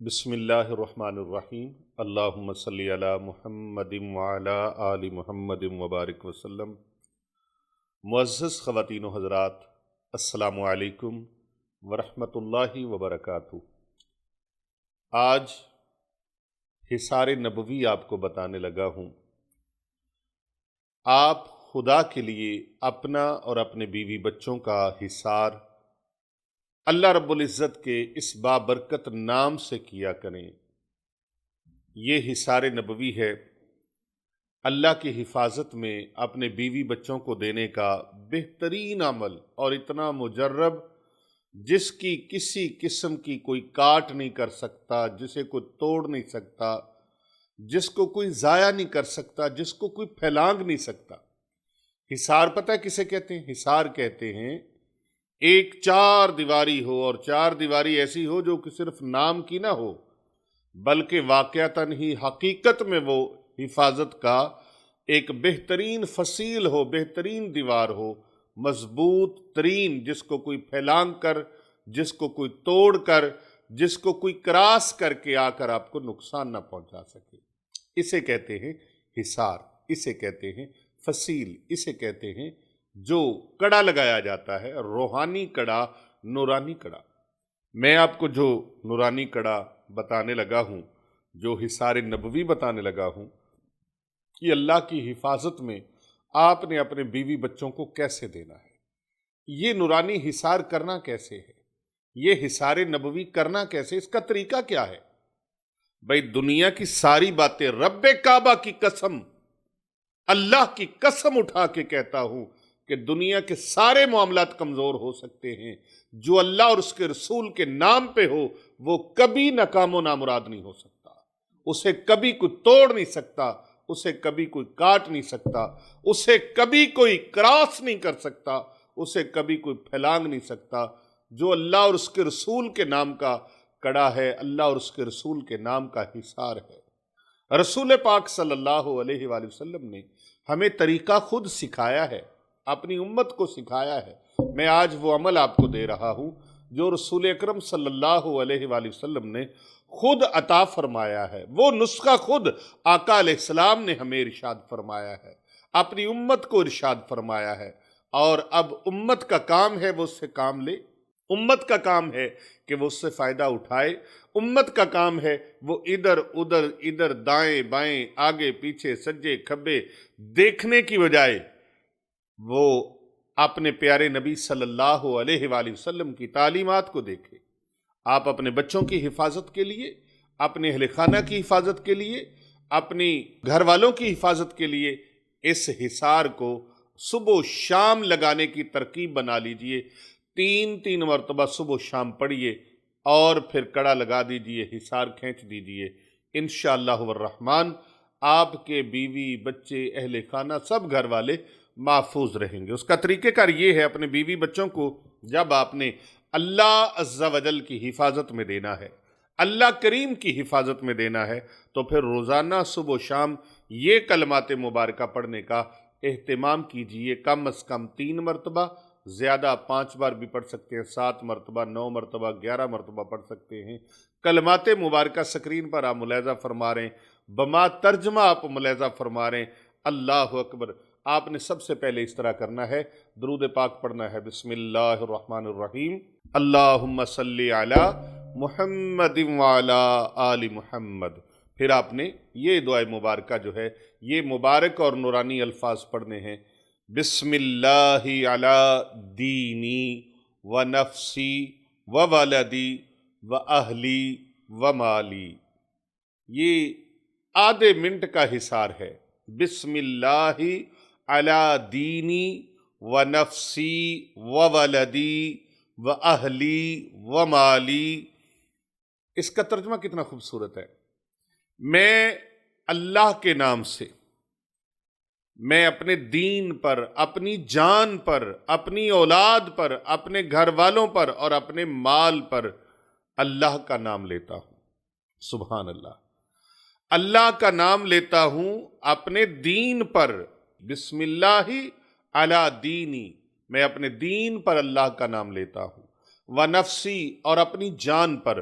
بسم اللہ الرحمن الرحیم اللہم صلی علی محمد وعلی آل محمد وبارک وسلم۔ معزز خواتین و حضرات، السلام علیکم ورحمۃ اللہ وبرکاتہ۔ آج حصار نبوی آپ کو بتانے لگا ہوں۔ آپ خدا کے لیے اپنا اور اپنے بیوی بچوں کا حصار اللہ رب العزت کے اس بابرکت نام سے کیا کریں۔ یہ حصار نبوی ہے، اللہ کی حفاظت میں اپنے بیوی بچوں کو دینے کا بہترین عمل، اور اتنا مجرب جس کی کسی قسم کی کوئی کاٹ نہیں کر سکتا، جسے کوئی توڑ نہیں سکتا، جس کو کوئی ضائع نہیں کر سکتا، جس کو کوئی پھیلانگ نہیں سکتا۔ حصار پتہ ہے کسے کہتے ہیں؟ حصار کہتے ہیں ایک چار دیواری ہو، اور چار دیواری ایسی ہو جو کہ صرف نام کی نہ ہو بلکہ واقعتاً ہی حقیقت میں وہ حفاظت کا ایک بہترین فصیل ہو، بہترین دیوار ہو، مضبوط ترین، جس کو کوئی پھیلانگ کر، جس کو کوئی توڑ کر، جس کو کوئی کراس کر کے آ کر آپ کو نقصان نہ پہنچا سکے۔ اسے کہتے ہیں حصار، اسے کہتے ہیں فصیل، اسے کہتے ہیں جو کڑا لگایا جاتا ہے، روحانی کڑا، نورانی کڑا۔ میں آپ کو جو نورانی کڑا بتانے لگا ہوں، جو حصار نبوی بتانے لگا ہوں، کہ اللہ کی حفاظت میں آپ نے اپنے بیوی بچوں کو کیسے دینا ہے، یہ نورانی حصار کرنا کیسے ہے، یہ حصار نبوی کرنا کیسے، اس کا طریقہ کیا ہے؟ بھائی دنیا کی ساری باتیں، رب کعبہ کی قسم، اللہ کی قسم اٹھا کے کہتا ہوں کہ دنیا کے سارے معاملات کمزور ہو سکتے ہیں، جو اللہ اور اس کے رسول کے نام پہ ہو وہ کبھی ناکام و نامراد نہیں ہو سکتا، اسے کبھی کوئی توڑ نہیں سکتا، اسے کبھی کوئی کاٹ نہیں سکتا، اسے کبھی کوئی کراس نہیں کر سکتا، اسے کبھی کوئی پھیلانگ نہیں سکتا۔ جو اللہ اور اس کے رسول کے نام کا کڑا ہے، اللہ اور اس کے رسول کے نام کا حصار ہے۔ رسول پاک صلی اللہ علیہ وآلہ وسلم نے ہمیں طریقہ خود سکھایا ہے، اپنی امت کو سکھایا ہے۔ میں آج وہ عمل آپ کو دے رہا ہوں جو رسول اکرم صلی اللہ علیہ وآلہ وسلم نے خود عطا فرمایا ہے، وہ نسخہ خود آقا علیہ السلام نے ہمیں ارشاد فرمایا ہے، اپنی امت کو ارشاد فرمایا ہے، اور اب امت کا کام ہے وہ اس سے کام لے، امت کا کام ہے کہ وہ اس سے فائدہ اٹھائے، امت کا کام ہے وہ ادھر دائیں بائیں آگے پیچھے سجے کھبے دیکھنے کی بجائے وہ اپنے پیارے نبی صلی اللہ علیہ وآلہ وسلم کی تعلیمات کو دیکھے۔ آپ اپنے بچوں کی حفاظت کے لیے، اپنے اہل خانہ کی حفاظت کے لیے، اپنی گھر والوں کی حفاظت کے لیے اس حصار کو صبح و شام لگانے کی ترکیب بنا لیجئے۔ تین مرتبہ صبح و شام پڑھیے اور پھر کڑا لگا دیجئے، حصار کھینچ دیجئے۔ انشاءاللہ الرحمن آپ کے بیوی بچے اہل خانہ سب گھر والے محفوظ رہیں گے۔ اس کا طریقہ کار یہ ہے، اپنے بیوی بچوں کو جب آپ نے اللہ عز و جل کی حفاظت میں دینا ہے، اللہ کریم کی حفاظت میں دینا ہے، تو پھر روزانہ صبح و شام یہ کلمات مبارکہ پڑھنے کا اہتمام کیجئے۔ کم از کم 3 مرتبہ، زیادہ 5 بار بھی پڑھ سکتے ہیں، 7 مرتبہ، 9 مرتبہ، 11 مرتبہ پڑھ سکتے ہیں۔ کلمات مبارکہ سکرین پر آپ ملاحظہ فرما رہے ہیں، بما ترجمہ آپ ملاحظہ فرما رہے ہیں۔ اللہ اکبر۔ آپ نے سب سے پہلے اس طرح کرنا ہے، درود پاک پڑھنا ہے، بسم اللہ الرحمن الرحیم، اللہم صلی علی محمد وعلی آل محمد۔ پھر آپ نے یہ دعا مبارکہ جو ہے، یہ مبارک اور نورانی الفاظ پڑھنے ہیں، بسم اللہ علی دینی و نفسی و ولدی و اہلی و مالی۔ یہ آدھے منٹ کا حصار ہے، بسم اللہ علی دینی و نفسی و ولدی و اہلی و مالی۔ اس کا ترجمہ کتنا خوبصورت ہے۔ میں اللہ کے نام سے، میں اپنے دین پر، اپنی جان پر، اپنی اولاد پر، اپنے گھر والوں پر اور اپنے مال پر اللہ کا نام لیتا ہوں۔ سبحان اللہ۔ اللہ کا نام لیتا ہوں اپنے دین پر، بسم اللہ علی دینی، میں اپنے دین پر اللہ کا نام لیتا ہوں، و نفسی، اور اپنی جان پر،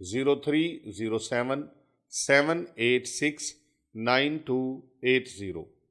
0307-786-9280।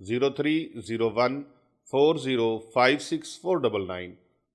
0301405649।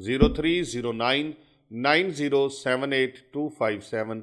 0309907827।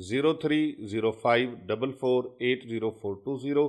0305448042।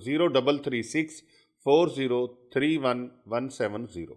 0336403170।